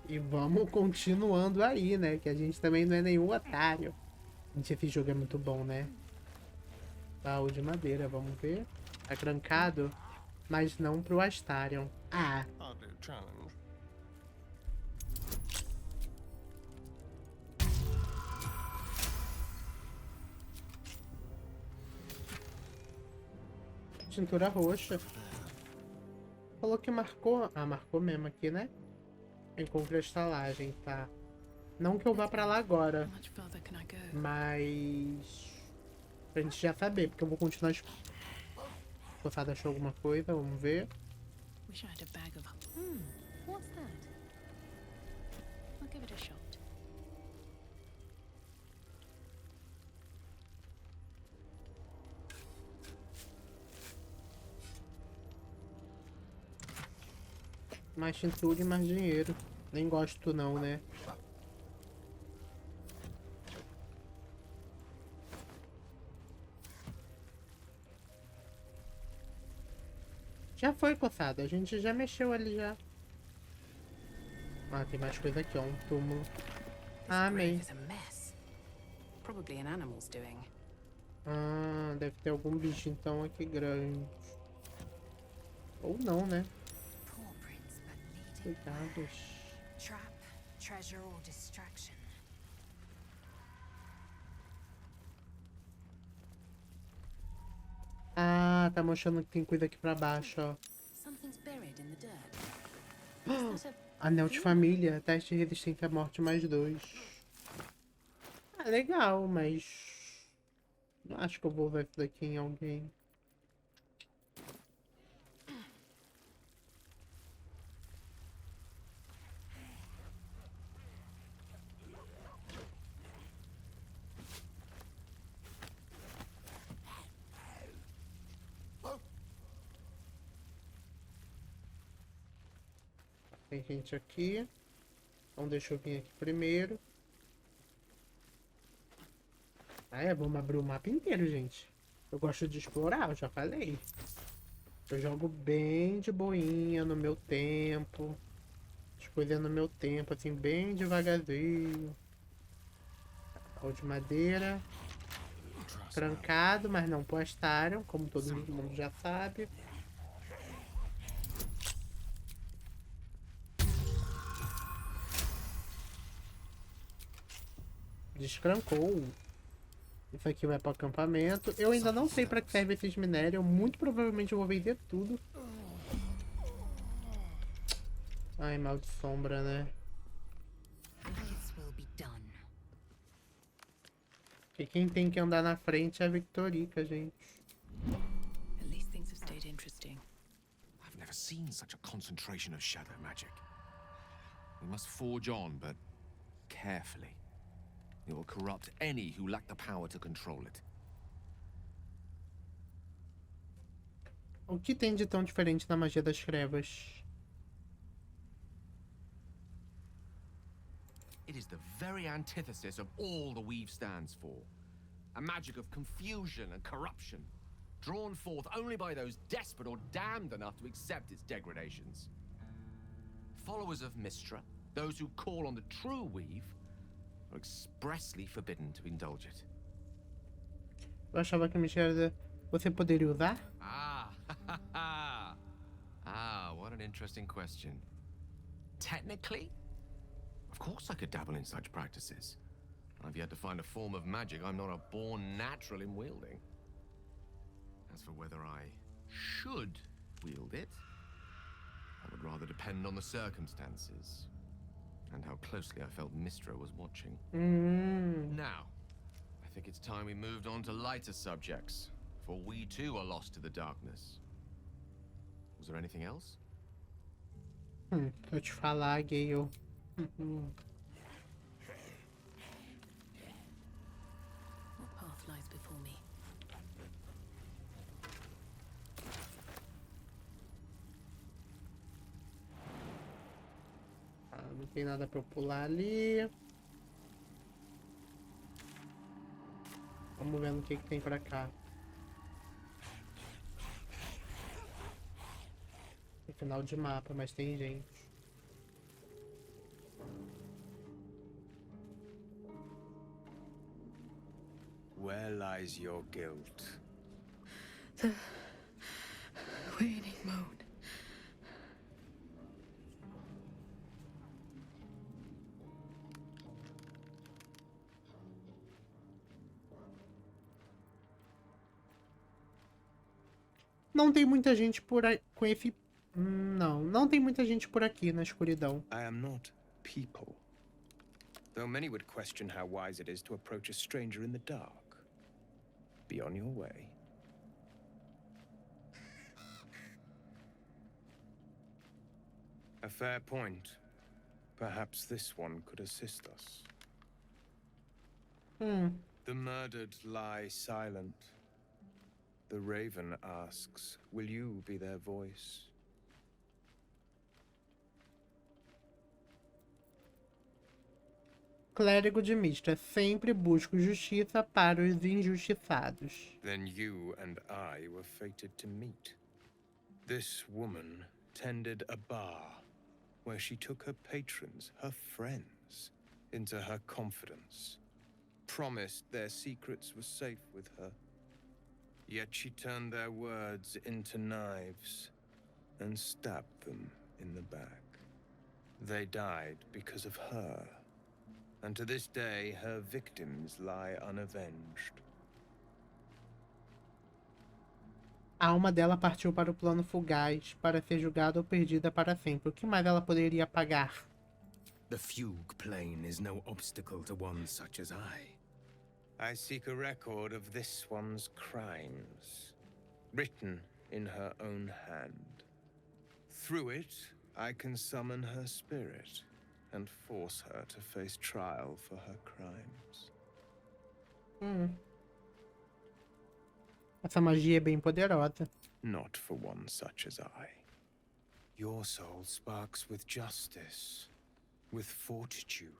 E vamos continuando aí, né? Que a gente também não é nenhum otário. Gente, esse jogo é muito bom, né? Baú de madeira, vamos ver. Tá trancado, mas não pro Astarion. Ah, Hardly a challenge. tintura roxa. Falou que marcou. Ah, marcou mesmo aqui, né? Encontre a estalagem, tá? Não que eu vá pra lá agora, mas pra gente já saber, porque eu vou continuar. Você achou alguma coisa? Vamos ver. Wish I had a bag of. What's that? I'll give it a shot. Mais cintura e mais dinheiro. Nem gosto não, né? Já foi, coçada. A gente já mexeu ali já. Ah, tem mais coisa aqui, ó. Um túmulo. Ah, amei. Probably an animal's doing. Ah, deve ter algum bicho então aqui grande. Ou não, né? Cuidados. Trap, treasure or distraction. Ah, tá mostrando que tem coisa aqui pra baixo, ó. Something's buried in the dirt. Is that Anel de família, teste de resistência à morte mais 2. Ah, legal, mas não acho que eu vou usar isso daqui em alguém. Tem gente aqui. Então deixa eu vir aqui primeiro. Ah, é, vamos abrir o mapa inteiro, gente. Eu gosto de explorar, eu já falei. Eu jogo bem de boinha, no meu tempo. As coisas no meu tempo, assim, bem devagarzinho. Pau de madeira. Trancado, mas não postaram, como todo mundo já sabe. Descrancou. Isso aqui vai para o acampamento. Eu ainda não sei para que serve esses minérios. Muito provavelmente eu vou vender tudo. Ai, mal de sombra, né? E quem tem que andar na frente é a Victorique, gente. at least things have stayed interesting. I've never seen such a concentration of shadow magic. We must forge on, but carefully. It will corrupt any who lack the power to control it. O que tem de tão diferente na magia das trevas? It is the very antithesis of all the weave stands for. A magic of confusion and corruption, drawn forth only by those desperate or damned enough to accept its degradations. Followers of Mistra, those who call on the true weave, are expressly forbidden to indulge it. Eu achava que a mentira você poderia usar? What an interesting question. Technically, of course I could dabble in such practices. I've yet to find a form of magic I'm not a born natural in wielding. As for whether I should wield it, that would rather depend on the circumstances and how closely I felt Mistra was watching. Now, I think it's time we moved on to lighter subjects, for we too are lost to the darkness. Was there anything else? Se eu te falar, Gale. What path lies before me? Ah, não tem nada pra eu pular ali. Vamos ver o que tem pra cá. Tem final de mapa, mas tem gente. Where lies your guilt? The waning moon. Não tem muita gente por aí com esse... Não tem muita gente por aqui na escuridão. I am not people. Though many would question how wise it is to approach a stranger in the dark. Be on your way. A fair point. Perhaps this one could assist us. The murdered lie silent. The raven asks, will you be their voice? Clérigo de Mista, sempre busco justiça para os injustiçados. Then you and I were fated to meet. This woman tended a bar where she took her patrons, her friends, into her confidence. Promised their secrets were safe with her. Yet she turned their words into knives and stabbed them in the back. They died because of her. And to this day, her victims lie unavenged. A alma dela partiu para o plano fugaz, para ser julgada ou perdida para sempre. O que mais ela poderia pagar? The fugue plane is no obstacle to one such as I seek a record of this one's crimes, written in her own hand. Through it, I can summon her spirit and force her to face trial for her crimes. Essa magia é bem poderosa. Not for one such as I. Your soul sparks with justice, with fortitude.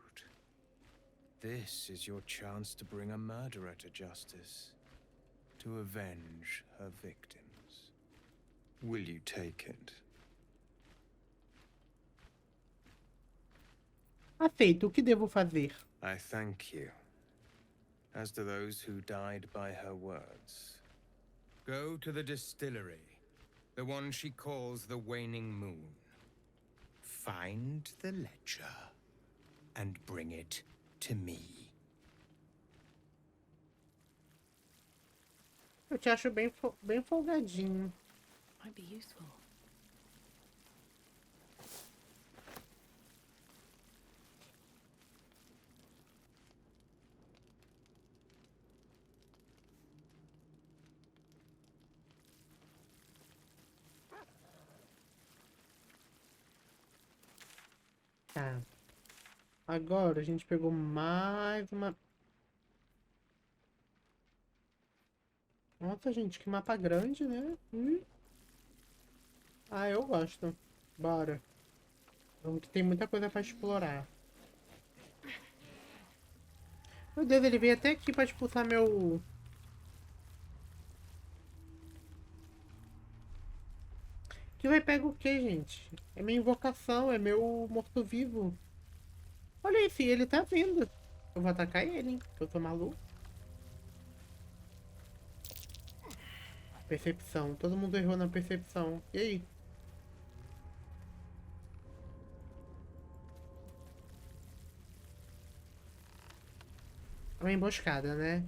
This is your chance to bring a murderer to justice, to avenge her victims. Will you take it? Aceito. O que devo fazer? I thank you, as do those who died by her words. Go to the distillery, the one she calls the Waning Moon. Find the ledger and bring it to me. Eu te acho bem folgadinho. Might be useful. Tá. Agora a gente pegou mais uma... Nossa, gente, que mapa grande, né? Ah, eu gosto. Bora. Vamos que tem muita coisa pra explorar. Meu Deus, ele veio até aqui pra expulsar meu... Que vai pegar o quê, gente? É minha invocação, é meu morto-vivo. Olha esse, ele tá vindo. Eu vou atacar ele, hein? Que eu tô maluco. Percepção. Todo mundo errou na percepção. E aí? É uma emboscada, né?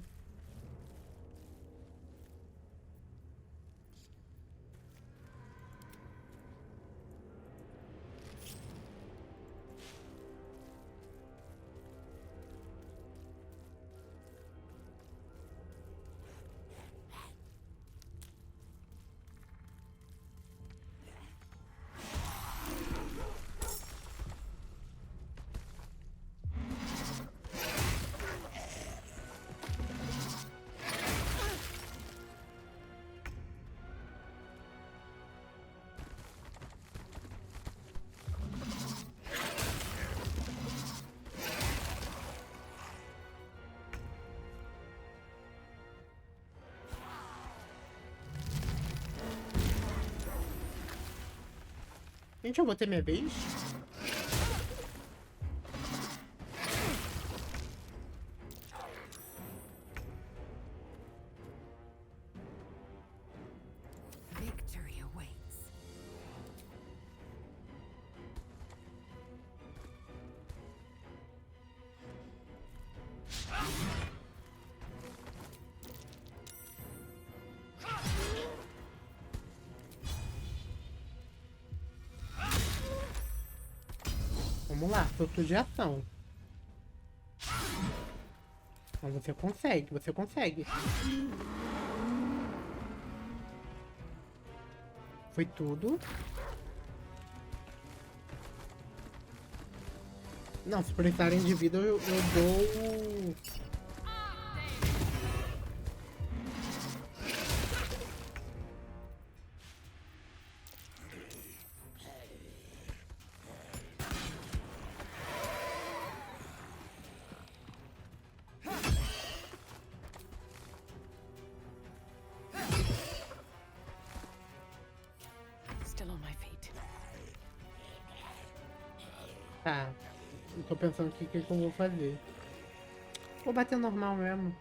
Gente, eu vou ter minha vez? Vamos lá, surto de ação. Mas você consegue, você consegue. Foi tudo. Não, se precisarem de vida eu dou... Still on my feet. Tá. Eu tô pensando aqui o que eu vou fazer. Vou bater normal mesmo.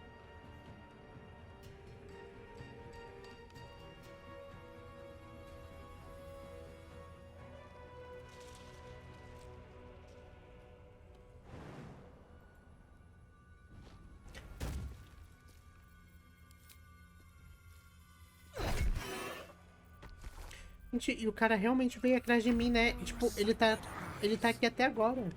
Gente, e o cara realmente veio atrás de mim, né? Tipo, ele tá aqui até agora.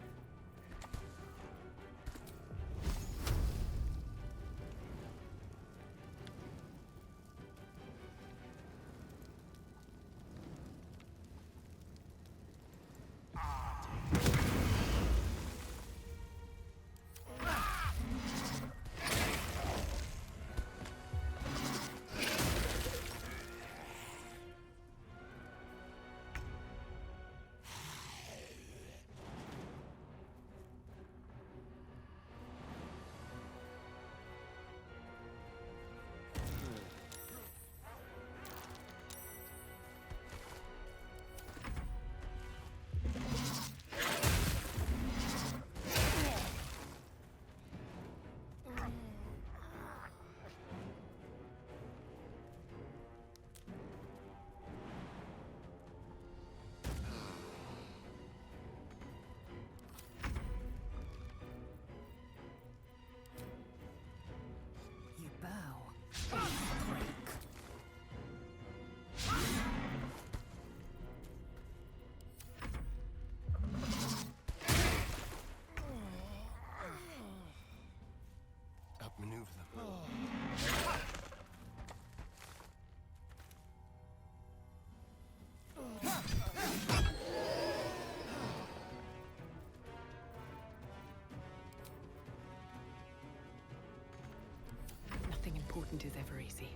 You bow. Outmaneuver them. Nothing important is ever easy.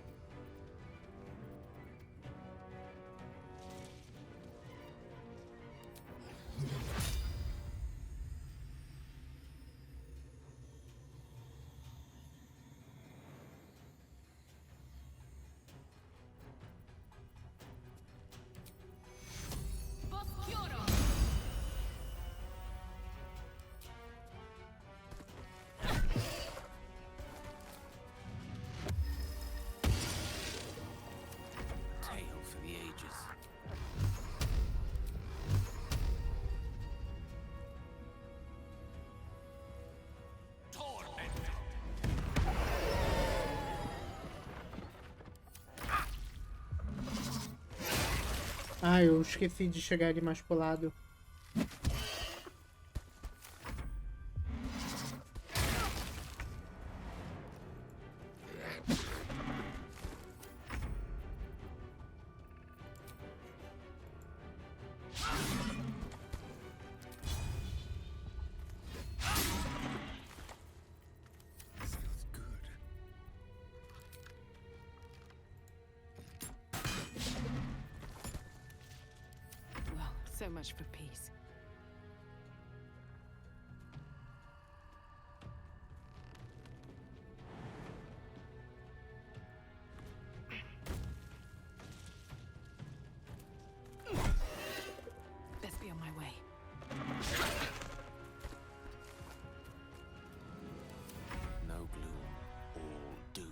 Tale for the ages. Ah, eu esqueci de chegar ali mais pro lado. This feels good. Well, so much for peace. Best be on my way. No gloom, all doom.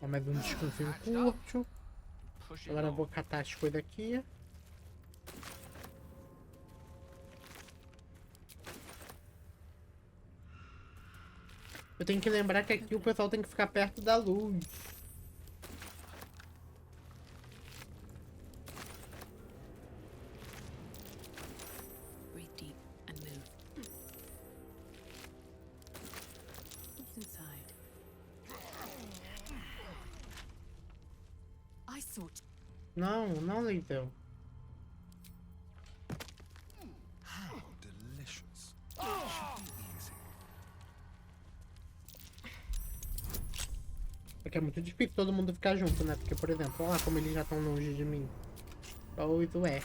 Ó, mais um descansinho curto. pushing Agora eu on. vou catar as coisas aqui. Eu tenho que lembrar que aqui o pessoal tem que ficar perto da luz. Breathe deep and move. What's inside? I thought. Não, Leitão. How delicious. Should be easy. Porque é muito difícil todo mundo ficar junto, né? Porque, por exemplo, olha lá como eles já estão longe de mim. Pois é.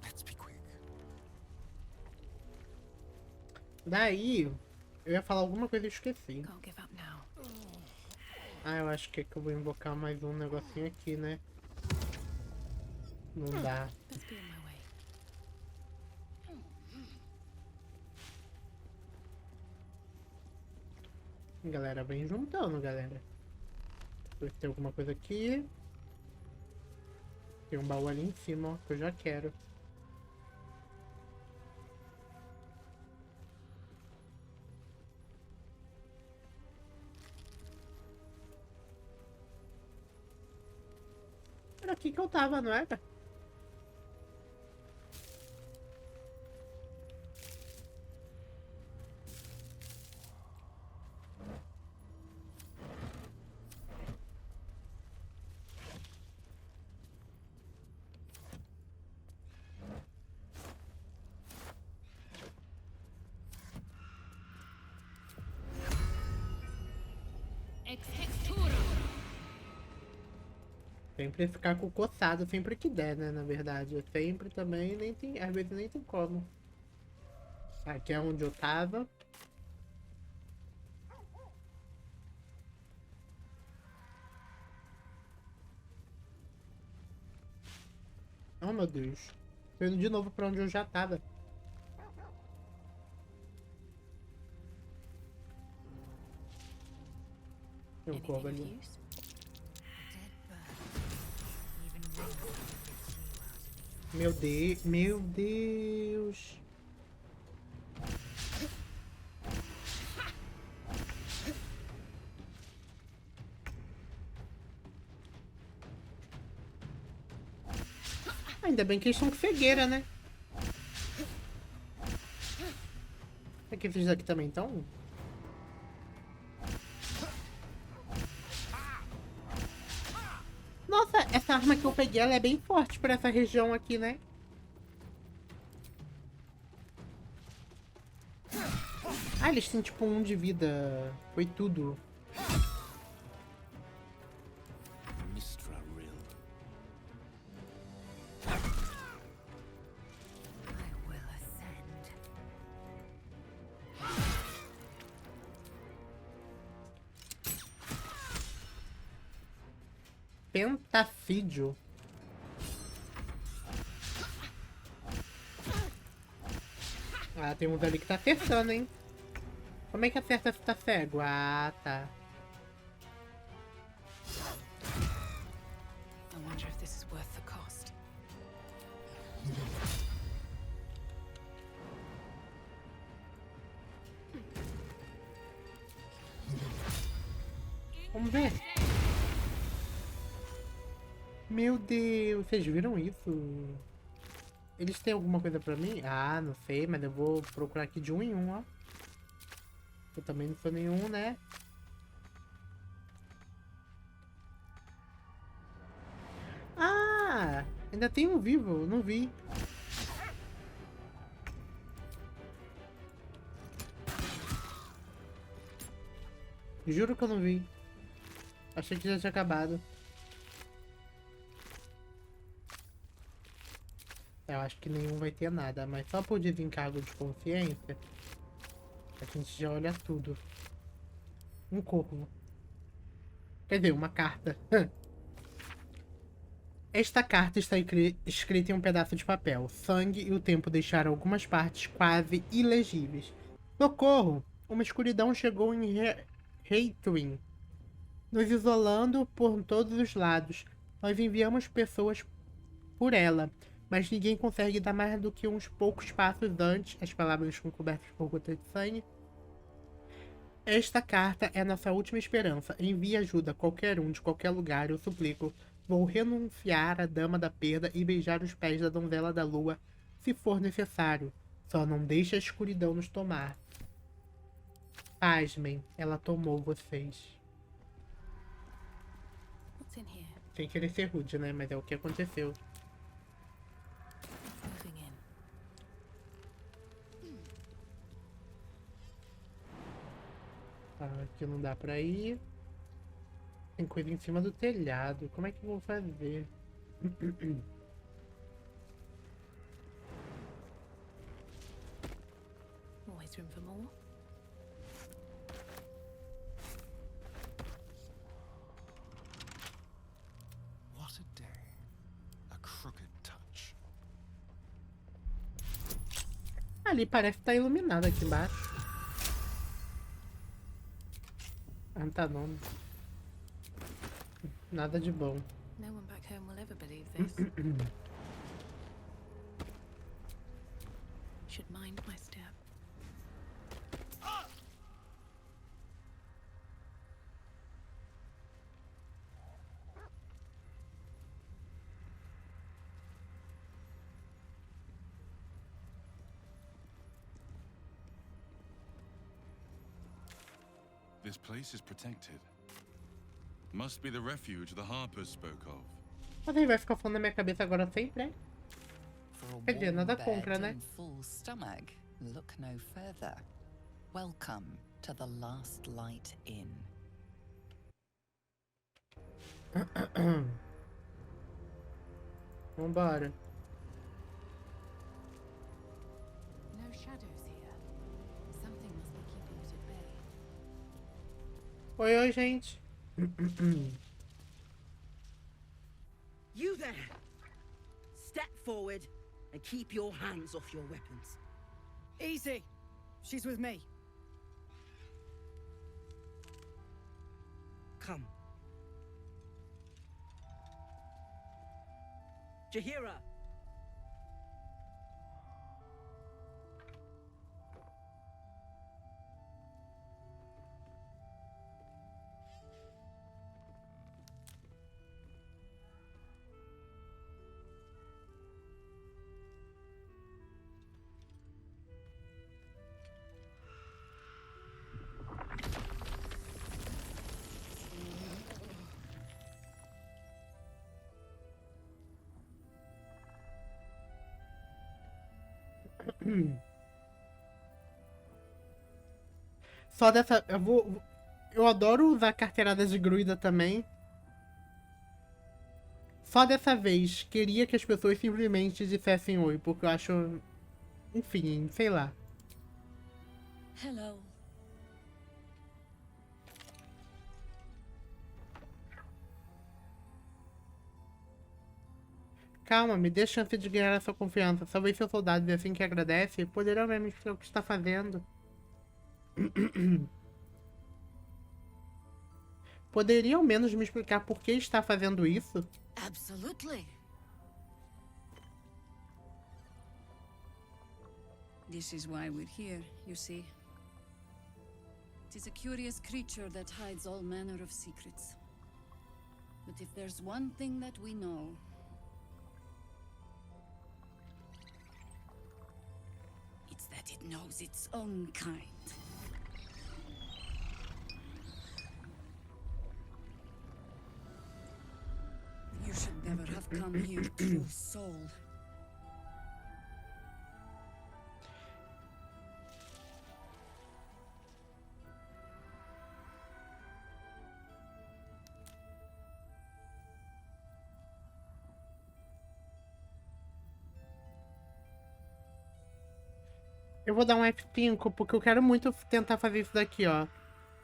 Let's be quick. Daí, eu ia falar alguma coisa e esqueci. Can't give up now. Ah, eu acho que eu vou invocar mais um negocinho aqui, né? Não dá. Let's be on my way. Galera, vem juntando, galera. Deixa eu ver se tem alguma coisa aqui. Tem um baú ali em cima, ó, que eu já quero. Era aqui que eu tava, não era? Sempre ficar com o coçado, sempre que der, né? Na verdade, eu sempre também, nem tem, às vezes nem tem como. Aqui é onde eu tava. Oh, meu Deus. Tô indo de novo pra onde eu já tava. Tem um corvo Anything ali. of use? Dead bird. Even wings can lift you out of these. Meu Deus, meu Deus. Ainda bem que eles estão com cegueira, né? Será que esses aqui também estão? Nossa, essa arma que eu peguei, ela é bem forte pra essa região aqui, né? Ah, eles têm tipo 1 de vida. Foi tudo. Mistral I will ascend. Pentafídio. Ah, tem uns ali que tá acertando, hein? Como é que acerta se tá cego? Ah, tá. I wonder if this is worth the cost. Vamos ver. Meu Deus, vocês viram isso? Eles têm alguma coisa pra mim? Ah, não sei, mas eu vou procurar aqui de um em um, ó. Eu também não sou nenhum, né? Ah, ainda tem um vivo, não vi. Juro que eu não vi. Achei que já tinha acabado. Eu acho que nenhum vai ter nada, mas só por desencargo de consciência, a gente já olha tudo. Um corvo. Quer dizer, uma carta. Esta carta está escrita em um pedaço de papel. Sangue e o tempo deixaram algumas partes quase ilegíveis. Socorro! Uma escuridão chegou em Reitwin, nos isolando por todos os lados. Nós enviamos pessoas por ela, mas ninguém consegue dar mais do que uns poucos passos antes. As palavras estão cobertas por gotas de sangue. Esta carta é nossa última esperança. Envie ajuda a qualquer um, de qualquer lugar, eu suplico. Vou renunciar à Dama da Perda e beijar os pés da Donzela da Lua, se for necessário. Só não deixe a escuridão nos tomar. Pasmem, ela tomou vocês. What's in here? Sem querer ser rude, né? Mas é o que aconteceu. Moving in. Tá, aqui não dá pra ir. Tem coisa em cima do telhado. Como é que eu vou fazer? Always room for more. What a day. A crooked touch. Ali parece que tá iluminado aqui embaixo. Ah, não tá não. Nada de bom. No one back home will ever believe this. Should mind my step. This place is protected. Must be the refuge the Harpers spoke of. Mas ele vai ficar falando na minha cabeça agora sempre, é? For a Quer dizer, warm nada bed contra, né? and full stomach, look no further. Welcome to the Last Light Inn. Vambora. No shadows here. Something must be keeping it at bay. Oi, oi, gente. You there! Step forward and keep your hands off your weapons. Easy. She's with me. Come. Jahira! Só dessa... Eu adoro usar carteiradas de gruida também. Só dessa vez, queria que as pessoas simplesmente dissessem oi, porque eu acho... Enfim, sei lá. Hello. Calma, me dê chance de ganhar a sua confiança. Talvez seus soldados, e assim que agradece, poderão me explicar o que está fazendo. Poderia ao menos me explicar por que está fazendo isso? Absolutely. This is why we're here, you see. It is a curious creature that hides all manner of secrets. But if there's one thing that we know, it's that it knows its own kind. You should never have come here, true soul. Eu vou dar um F5 porque eu quero muito tentar fazer isso daqui, ó.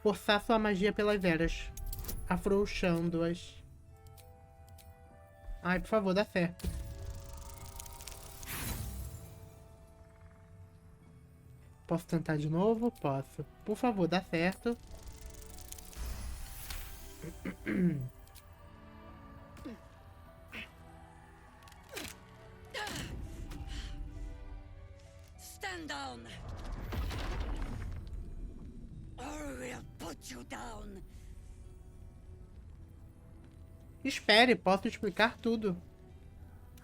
Forçar sua magia pelas eras. Afrouxando-as. Ai, por favor, dá certo. Posso tentar de novo? Posso. Por favor, dá certo. . Stand down. Or we'll put you down. Espere, posso explicar tudo.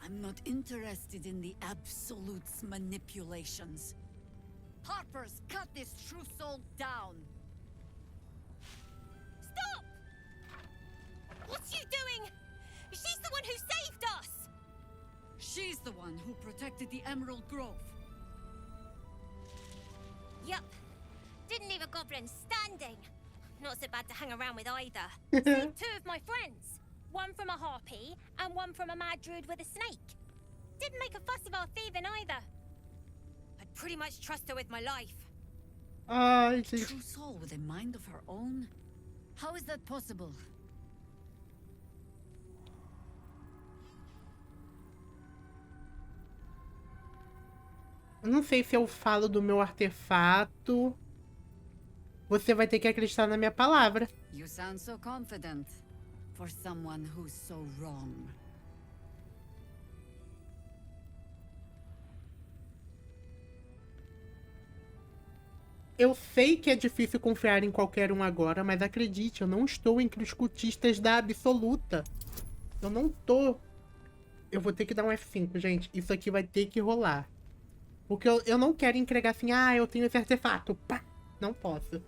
I'm not interested in the absolute's manipulations. Harpers, cut this true soul down. Stop! What's you doing? She's the one who saved us! She's the one who protected the Emerald Grove. Yup. Didn't leave a goblin standing. Not so bad to hang around with either. Saved two of my friends. One from a harpy, and one from a mad druid with a snake. Didn't make a fuss of our thieving either. I'd pretty much trust her with my life. Ai, gente. True soul with a mind of her own? How is that possible? Eu não sei se eu falo do meu artefato. Você vai ter que acreditar na minha palavra. You sound so confident for someone who's so wrong. Eu sei que é difícil confiar em qualquer um agora, mas acredite, eu não estou entre os cultistas da absoluta. Eu não tô. Eu vou ter que dar um F5, gente. Isso aqui vai ter que rolar. Porque eu não quero entregar assim, ah, eu tenho esse artefato. Pá! Não posso.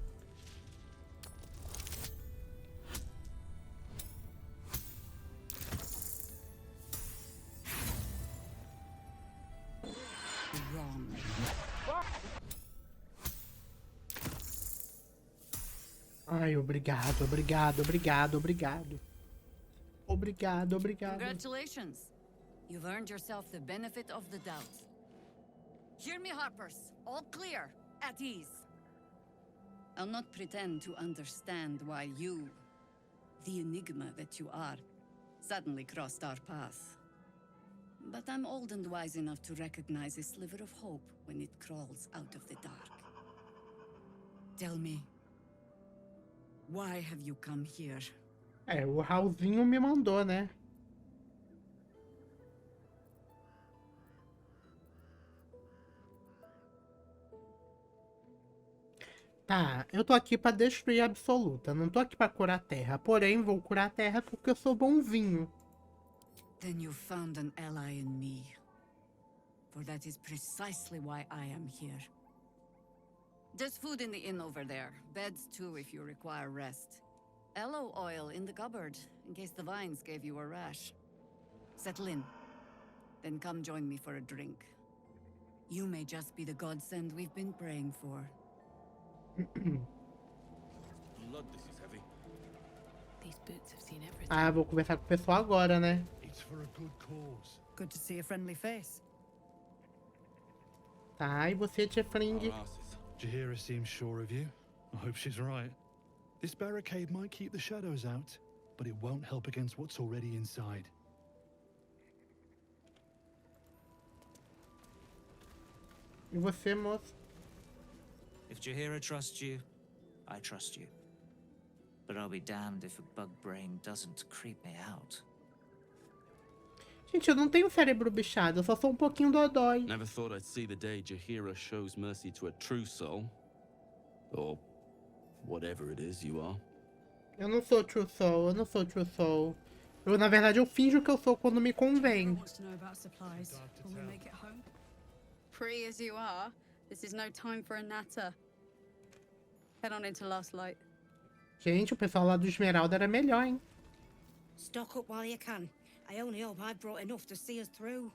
Ai, obrigado, obrigado, obrigado, obrigado. Obrigado, obrigado. Congratulations. You've earned yourself the benefit of the doubt. Hear me, Harpers. All clear. At ease. I'll not pretend to understand why you, the enigma that you are, suddenly crossed our path. But I'm old and wise enough to recognize a sliver of hope when it crawls out of the dark. Tell me, why have you come here? É, o Raulzinho me mandou, né? Tá, eu tô aqui pra destruir a absoluta. Não tô aqui pra curar a terra. Porém, vou curar a terra porque eu sou bonzinho. Then you found an ally in me. For that is precisely why I am here. There's food in the inn over there. Beds too if you require rest. Aloe oil in the cupboard, in case the vines gave you a rash. Settle in. Then come join me for a drink. You may just be the godsend we've been praying for. Blood, this is heavy. These boots have seen everything. Ah, vou conversar com o pessoal agora, né? It's for a good cause. Good to see a friendly face. Tá, e você, Tiefling? Jaheira seems sure of you. I hope she's right. This barricade might keep the shadows out, but it won't help against what's already inside. E você, moço? If Jaheira trusts you, I trust you. But I'll be damned if a bug brain doesn't creep me out. Gente, eu não tenho cérebro bichado, eu só sou um pouquinho dodói. Never thought I'd see the day Jaheira shows mercy to a true soul. Or whatever it is you are. Eu não sou true soul, eu não sou true soul. Eu, na verdade, eu finjo que eu sou quando me convém. Free as you are, this is no time for a natter. Head on into Last Light. Gente, o pessoal lá do Esmeralda era melhor, hein? Stock up while you can. I only hope I brought enough to see us through.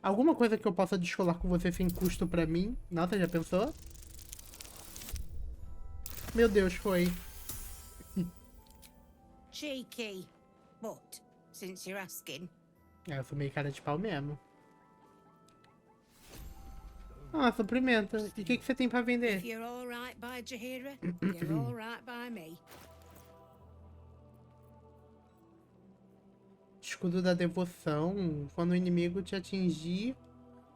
Alguma coisa que eu possa descolar com você sem custo pra mim? Nossa, já pensou? Meu Deus, foi. Cheeky. But, since you're asking... É, eu sou meio cara de pau mesmo. Ah, suprimento. E o que você tem pra vender? If you're all right by Jaheira, you're all right by me. Escudo da devoção. Quando o inimigo te atingir,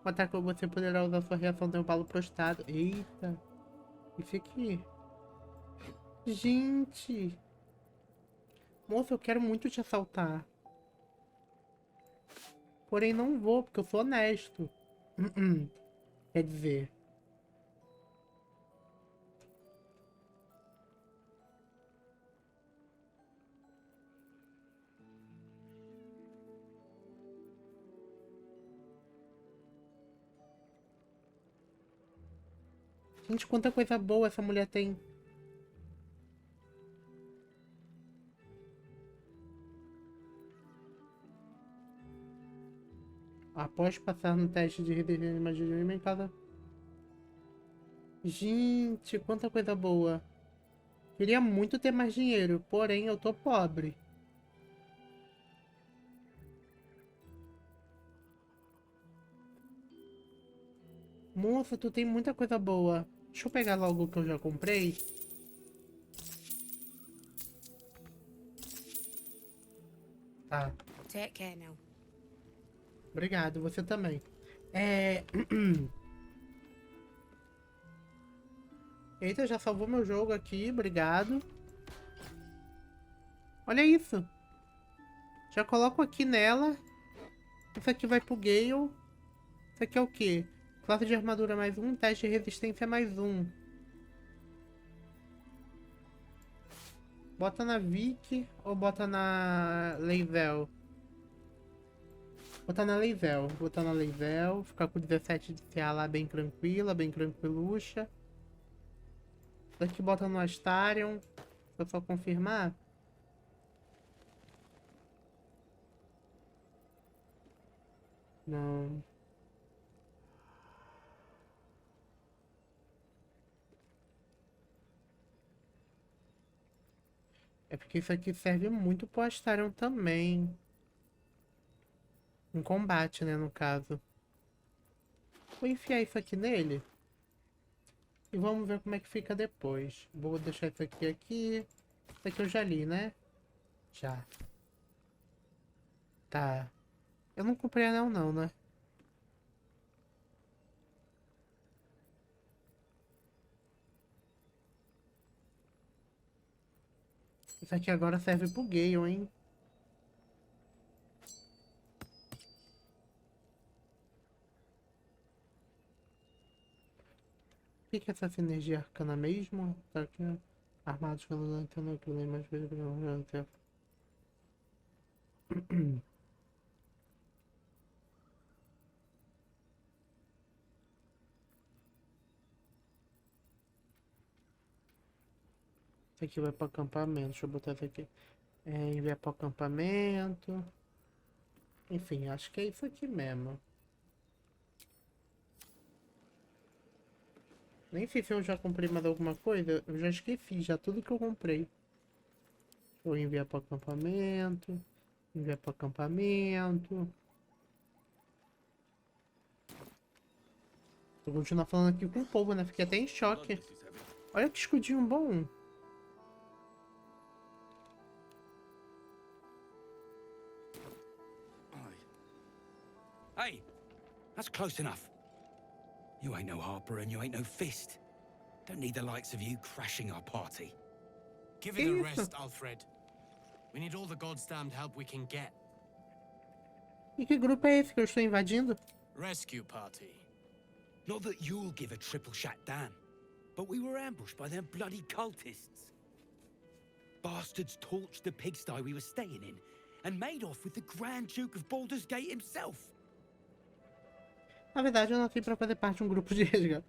o ataque você poderá usar sua reação de um balo prostrado. Eita. Isso aqui. Gente. Moça, eu quero muito te assaltar. Porém, não vou, porque eu sou honesto. Quer dizer... Gente, quanta coisa boa essa mulher tem. Após passar no teste de resistência de magia de uma em cada... Gente, quanta coisa boa. Queria muito ter mais dinheiro, porém eu tô pobre. Moça, tu tem muita coisa boa. Deixa eu pegar logo o que eu já comprei. Tá. Take care now. Obrigado, você também. Eita, já salvou meu jogo aqui, obrigado. Olha isso. Já coloco aqui nela. Isso aqui vai pro Gale. Isso aqui é o quê? Classe de armadura mais 1, teste de resistência mais 1. Bota na Vic ou bota na Leivel? Botar na Leivel. Botar na Leivel. Ficar com 17 de CA lá bem tranquila, bem tranquiluxa. Daqui bota no Astarion. Vou só confirmar. Não. É porque isso aqui serve muito pro Astarion também. Em combate, né, no caso. Vou enfiar isso aqui nele. E vamos ver como é que fica depois. Vou deixar isso aqui aqui. Isso aqui eu já li, né? Já. Tá. Eu não comprei anel não, né? Isso aqui agora serve pro Gale, hein? O que é essa sinergia arcana mesmo? Tá aqui, armados pelo lanterna que eu lembro mais vezes pelo tempo. Isso aqui vai para acampamento. Deixa eu botar isso aqui. Enviar para acampamento. Enfim, acho que é isso aqui mesmo. Nem sei se eu já comprei mais alguma coisa. Eu já esqueci já tudo que eu comprei. Vou enviar para acampamento. Enviar para acampamento. Vou continuar falando aqui com o povo, né? Fiquei até em choque. Olha que escudinho bom. Hey, that's close enough. You ain't no Harper and you ain't no Fist. Don't need the likes of you crashing our party. Give it a rest, Alfred. We need all the goddamned help we can get. E que grupo é esse que eu estou invadindo? Rescue party. Not that you'll give a triple shot damn, but we were ambushed by them bloody cultists. Bastards torched the pigsty we were staying in and made off with the Grand Duke of Baldur's Gate himself. Na verdade, eu nasci para fazer parte de um grupo de resgate.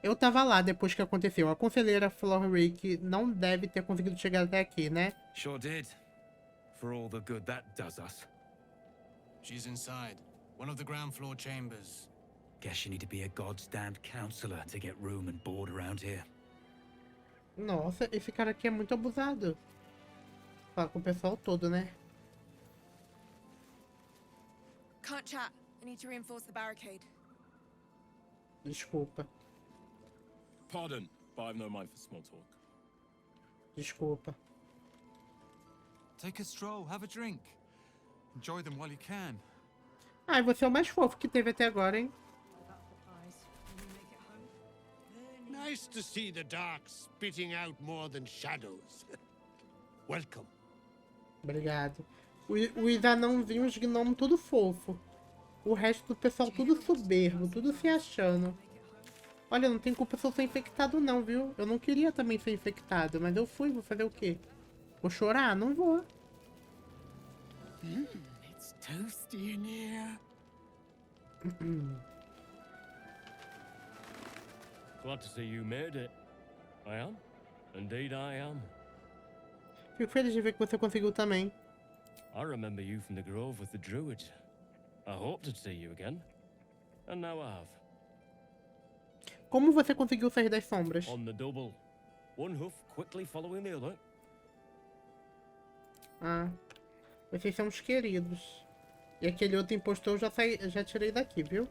Eu tava lá depois que aconteceu. A conselheira Florrick não deve ter conseguido chegar até aqui, né? Sure did. For all the good that does us. She's inside. One of the ground floor chambers. Guess you need to be a God's damned counselor to get room and board around here. Nossa, esse cara aqui é muito abusado. Fala com o pessoal todo, né? Can't chat. I need to reinforce the barricade. Desculpa. Pardon, but I've no mind for small talk. Desculpa. Take a stroll, have a drink. Enjoy them while you can. Ah, e você é o mais fofo que teve até agora, hein? Nice to see the dark spitting out more than shadows. Welcome. Obrigado. Os anãozinhos, gnomos, tudo fofo. O resto do pessoal tudo soberbo, tudo se achando. Olha, não tem culpa se eu sou infectado não, viu? Eu não queria também ser infectado, mas eu fui, vou fazer o quê? Vou chorar? Não vou. It's toasty in here. Glad to see you made it. I am. Indeed I am. Fico feliz de ver que você conseguiu também. I remember you from the grove with the druids. I hoped to see you again. And now I have. Como você conseguiu sair das sombras? On the double. One hoof quickly following the other. Ah, vocês são os queridos. E aquele outro impostor eu já tirei daqui, viu?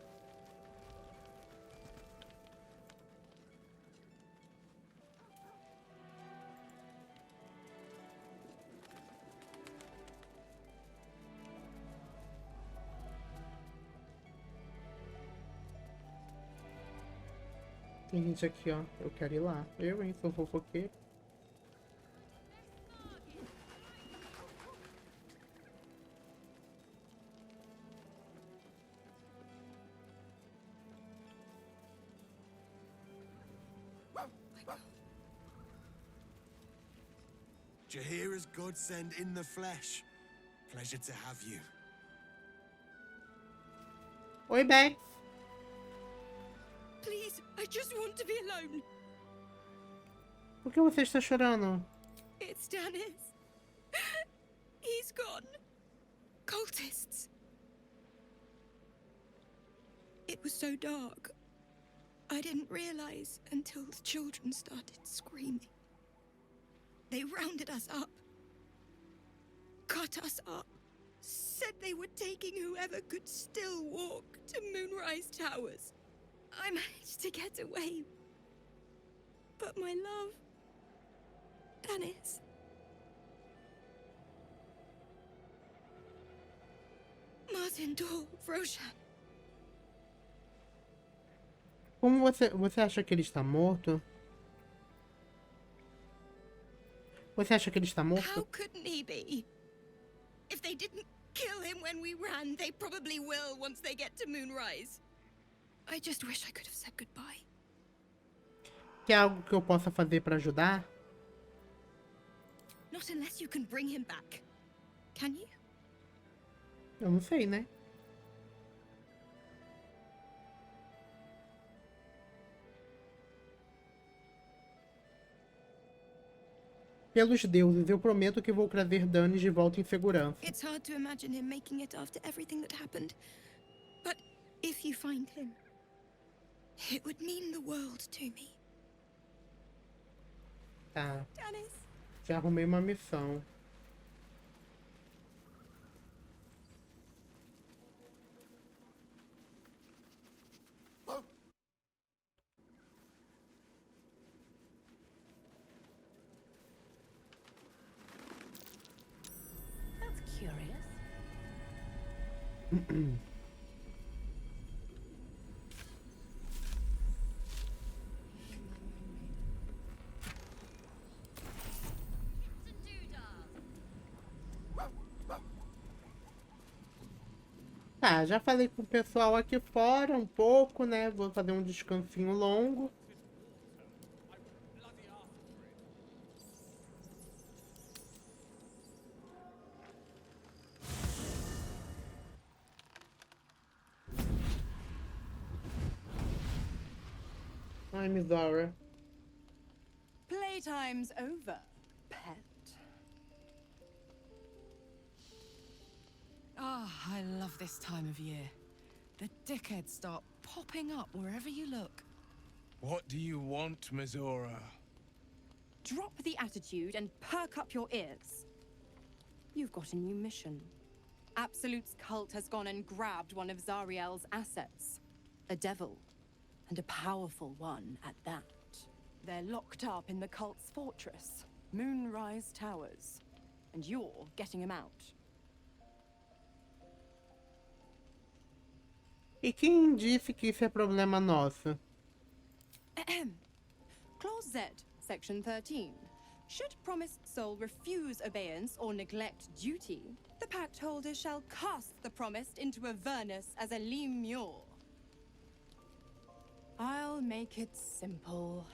Tem gente aqui, ó. Eu quero ir lá. Eu, hein? Sou fofoqueiro. Jaheira's godsend in the flesh. Pleasure to have you. Oi, Bex. Please, I just want to be alone. Por que você está chorando? It's Dennis. He's gone. Cultists. It was so dark. I didn't realize until the children started screaming. They rounded us up. Cut us up. Said they were taking whoever could still walk to Moonrise Towers. I managed to get away. But my love, Dennis. Martin Dor, Roshan. Como você acha que ele está morto? Você acha que ele está morto? How couldn't he be? If they didn't kill him when we ran, they probably will once they get to Moonrise. I just wish I could have said goodbye. Quer algo que eu possa fazer para ajudar? Not unless you can bring him back. Can you? Eu não sei, né? Pelos deuses, eu prometo que vou trazer Danis de volta em segurança. It's hard to imagine him making it after everything that happened. But if you find him, it would mean the world to me. Tá. Dennis. Já arrumei uma missão. That's curious. Tá, já falei com o pessoal aqui fora um pouco, né? Vou fazer um descansinho longo. Ai, Mizora. Playtime's over, pet. Ah, I love this time of year. The dickheads start popping up wherever you look. What do you want, Mizora? Drop the attitude and perk up your ears. You've got a new mission. Absolute's cult has gone and grabbed one of Zariel's assets. A devil. And a powerful one at that. They're locked up in the cult's fortress, Moonrise Towers. And you're getting him out. E quem disse que isso é problema nosso? Clause Z, Section 13. Should promised soul refuse obeyance or neglect duty, the pact holder shall cast the promised into Avernus as a lemure. I'll make it simple.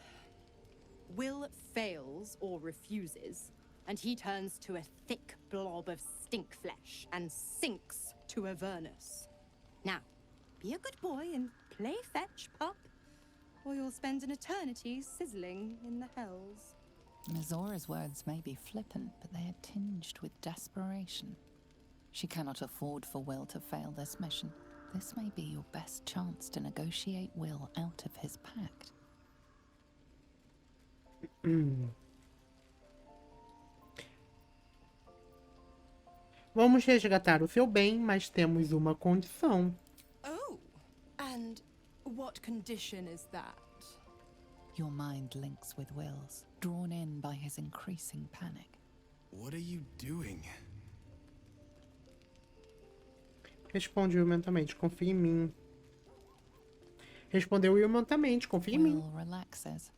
Will fails or refuses, and he turns to a thick blob of stink flesh and sinks to Avernus. Now, be a good boy and play fetch, pup, or you'll spend an eternity sizzling in the hells. Mizora's words may be flippant, but they are tinged with desperation. She cannot afford for Will to fail this mission. This may be your best chance to negotiate Will out of his pact. Vamos resgatar o seu bem, mas temos uma condição. Oh, and what condition is that? Your mind links with Will's, drawn in by his increasing panic. What are you doing? Responde mentalmente, confia em mim. Respondeu mentalmente, confia em mim. Will relaxes,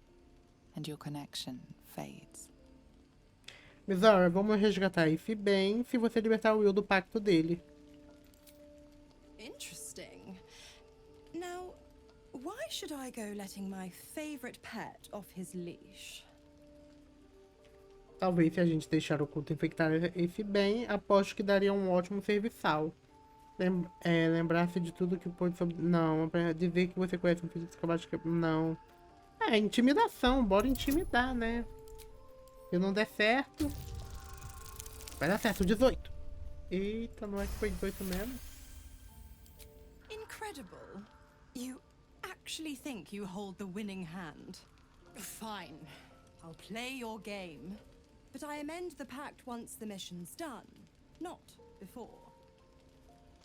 and your connection fades. Mizora, vamos resgatar esse bem se você libertar o Will do pacto dele. Interesting. Now, why should I go letting my favorite pet off his leash? Talvez se a gente deixar o culto infectar esse bem, aposto que daria um ótimo serviçal. Lembrar-se de tudo que pôde sobre... Não, pra dizer que você conhece um físico que... Não. É, intimidação, bora intimidar, né? Se não der certo... Vai dar certo, 18. Eita, não é que foi 18 mesmo? Incredible. You actually think you hold the winning hand? Fine. I'll play your game. But I amend the pact once the mission's done, not before.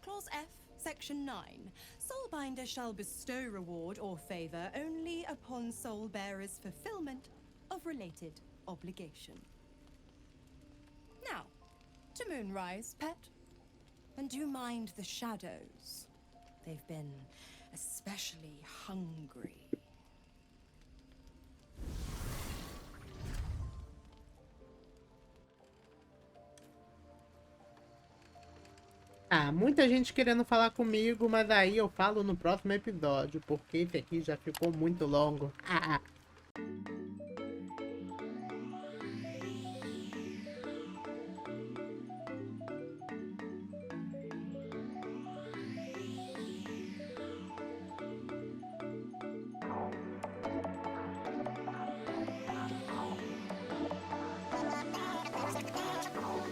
Clause F, Section 9. Soulbinder shall bestow reward or favor only upon soul bearer's fulfillment of related obligation. Now, to Moonrise, pet. And do mind the shadows. They've been especially hungry. Ah, muita gente querendo falar comigo, mas aí eu falo no próximo episódio, porque esse aqui já ficou muito longo.